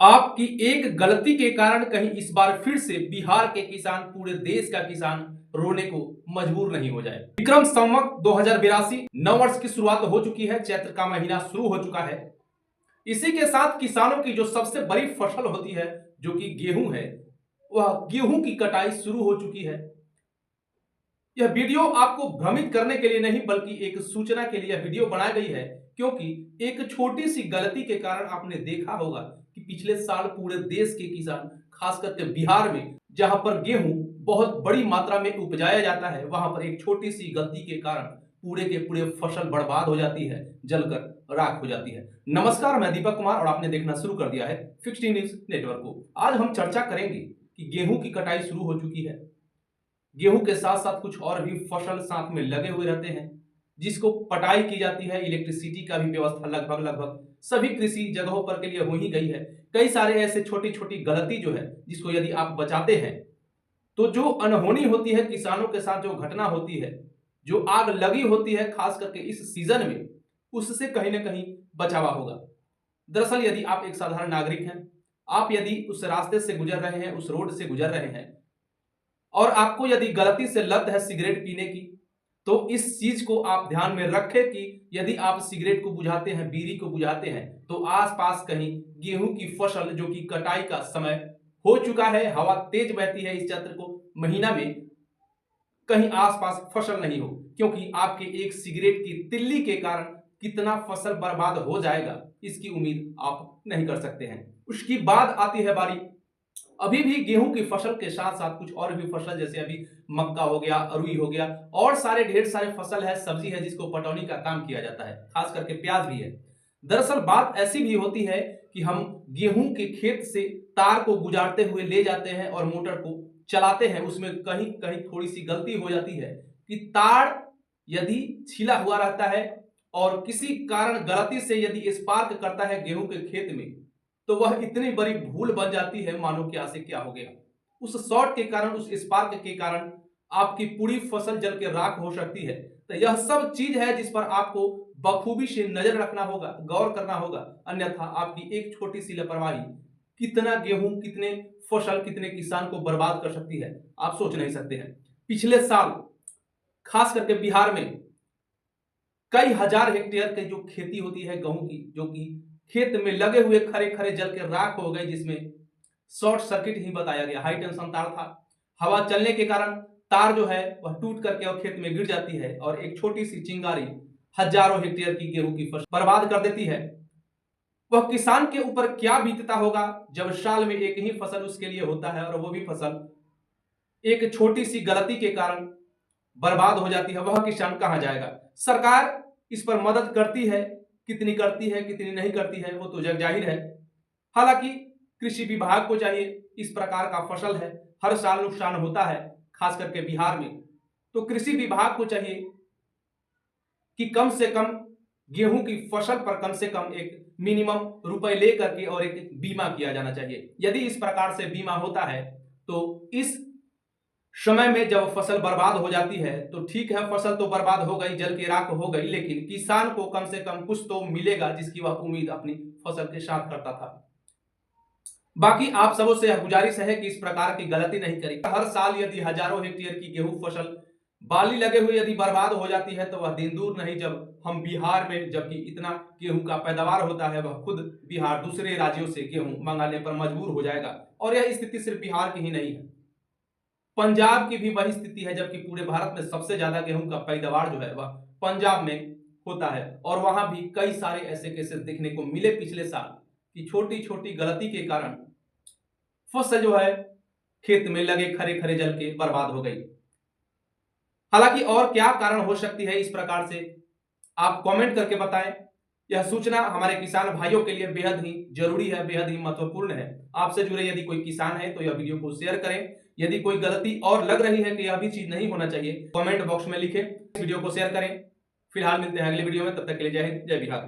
आपकी एक गलती के कारण कहीं इस बार फिर से बिहार के किसान, पूरे देश का किसान रोने को मजबूर नहीं हो जाए। विक्रम संवत 2082 नव वर्ष की शुरुआत हो चुकी है। चैत्र का महीना शुरू हो चुका है। इसी के साथ किसानों की जो सबसे बड़ी फसल होती है, जो कि गेहूं है, वह गेहूं की कटाई शुरू हो चुकी है। यह वीडियो आपको भ्रमित करने के लिए नहीं, बल्कि एक सूचना के लिए वीडियो बनाई गई है, क्योंकि एक छोटी सी गलती के कारण आपने देखा होगा कि पिछले साल पूरे देश के किसान, खास करके बिहार में, जहां पर गेहूं बहुत बड़ी मात्रा में उपजाया जाता है, वहां पर एक छोटी सी गलती के कारण पूरे के पूरे फसल बर्बाद हो जाती है, जलकर राख हो जाती है। नमस्कार, मैं दीपक कुमार और आपने देखना शुरू कर दिया है 60 न्यूज नेटवर्क को। आज हम चर्चा करेंगे कि गेहूं की कटाई शुरू हो चुकी है। गेहूं के साथ साथ कुछ और भी फसल साथ में लगे हुए रहते हैं, जिसको पटाई की जाती है। इलेक्ट्रिसिटी का भी व्यवस्था लगभग लगभग सभी कृषि जगहों पर के लिए हो ही गई है। कई सारे ऐसे छोटी छोटी गलती जो है, जिसको यदि आप बचाते हैं, तो जो अनहोनी होती है, किसानों के साथ जो घटना होती है, जो आग लगी होती है, खास करके इस सीजन में, उससे कहीं ना कहीं बचावा होगा। दरअसल यदि आप एक साधारण नागरिक हैं, आप यदि उस रास्ते से गुजर रहे हैं, उस रोड से गुजर रहे हैं, और आपको यदि गलती से लत है सिगरेट पीने की, तो इस चीज को आप ध्यान में रखें कि यदि आप सिगरेट को बुझाते हैं, बीड़ी को बुझाते हैं, तो आसपास कहीं गेहूं की फसल, जो कि कटाई का समय हो चुका है, हवा तेज बहती है इस चैत्र को महीना में, कहीं आसपास फसल नहीं हो, क्योंकि आपके एक सिगरेट की तिल्ली के कारण कितना फसल बर्बाद हो जाएगा, इसकी उम्मीद आप नहीं कर सकते हैं। उसकी बाद आती है बारी, अभी भी गेहूं की फसल के साथ साथ कुछ और भी फसल, जैसे अभी मक्का हो गया, अरुई हो गया, और सारे ढेर सारे फसल है, सब्जी है, जिसको पटौनी का काम किया जाता है, खास करके प्याज भी है। दरअसल बात ऐसी भी होती है कि हम गेहूं के खेत से तार को गुजारते हुए ले जाते हैं और मोटर को चलाते हैं, उसमें कहीं कहीं थोड़ी सी गलती हो जाती है कि तार यदि छिला हुआ रहता है और किसी कारण गलती से यदि स्पार्क करता है गेहूं के खेत में, तो वह इतनी बड़ी भूल बन जाती है, मानो क्या से क्या हो गया। उस शॉट के कारण, उस स्पार्क के कारण आपकी पूरी फसल जल के राख हो सकती है। तो यह सब चीज है जिस पर आपको बखूबी से नजर रखना होगा, गौर करना होगा, अन्यथा आपकी एक छोटी सी लापरवाही कितना गेहूं, कितने फसल, कितने किसान को बर्बाद कर सकती है, आप सोच नहीं सकते हैं। पिछले साल खास करके बिहार में कई हजार हेक्टेयर की जो खेती होती है गेहूं की, जो कि खेत में लगे हुए खरे खरे जल के राख हो गए, जिसमें शॉर्ट सर्किट ही बताया गया। हाई टेंशन तार था, हवा चलने के कारण तार जो है वह टूट करके और खेत में गिर जाती है, और एक छोटी सी चिंगारी हजारों हेक्टेयर की गेहूं की फसल बर्बाद कर देती है। वह किसान के ऊपर क्या बीतता होगा, जब साल में एक ही फसल उसके लिए होता है, और वो भी फसल एक छोटी सी गलती के कारण बर्बाद हो जाती है। वह किसान कहां जाएगा। सरकार इस पर मदद करती है, कितनी करती है, कितनी नहीं करती है, वो तो जग जाहिर है। हालांकि कृषि विभाग को चाहिए, इस प्रकार का फसल है, हर साल नुकसान होता है, खास करके बिहार में, तो कृषि विभाग को चाहिए कि कम से कम गेहूं की फसल पर कम से कम एक मिनिमम रुपए लेकर के और एक बीमा किया जाना चाहिए। यदि इस प्रकार से बीमा होता है, तो इस समय में जब फसल बर्बाद हो जाती है, तो ठीक है, फसल तो बर्बाद हो गई, जल की राख हो गई, लेकिन किसान को कम से कम कुछ तो मिलेगा, जिसकी वह उम्मीद अपनी फसल के साथ करता था। बाकी आप सबों से यह गुजारिश है कि इस प्रकार की गलती नहीं करें। हर साल यदि हजारों हेक्टेयर की गेहूं फसल बाली लगे हुए यदि बर्बाद हो जाती है, तो वह दिन दूर नहीं जब हम बिहार में, जबकि इतना गेहूं का पैदावार होता है, वह खुद बिहार दूसरे राज्यों से गेहूं मंगाने पर मजबूर हो जाएगा। और यह स्थिति सिर्फ बिहार की ही नहीं है, पंजाब की भी वही स्थिति है, जबकि पूरे भारत में सबसे ज्यादा गेहूं का पैदावार जो है वह पंजाब में होता है। और वहां भी कई सारे ऐसे केसेस देखने को मिले पिछले साल कि छोटी छोटी गलती के कारण फसल जो है खेत में लगे खरे खरे जल के बर्बाद हो गई। हालांकि और क्या कारण हो सकती है इस प्रकार से, आप कमेंट करके बताएं। यह सूचना हमारे किसान भाइयों के लिए बेहद ही जरूरी है, बेहद ही महत्वपूर्ण है। आपसे जुड़े यदि कोई किसान है तो यह वीडियो को शेयर करें। यदि कोई गलती और लग रही है कि यह भी चीज नहीं होना चाहिए, कमेंट बॉक्स में लिखें, वीडियो को शेयर करें। फिलहाल मिलते हैं अगले वीडियो में, तब तक के लिए जय हिंद, जय बिहार।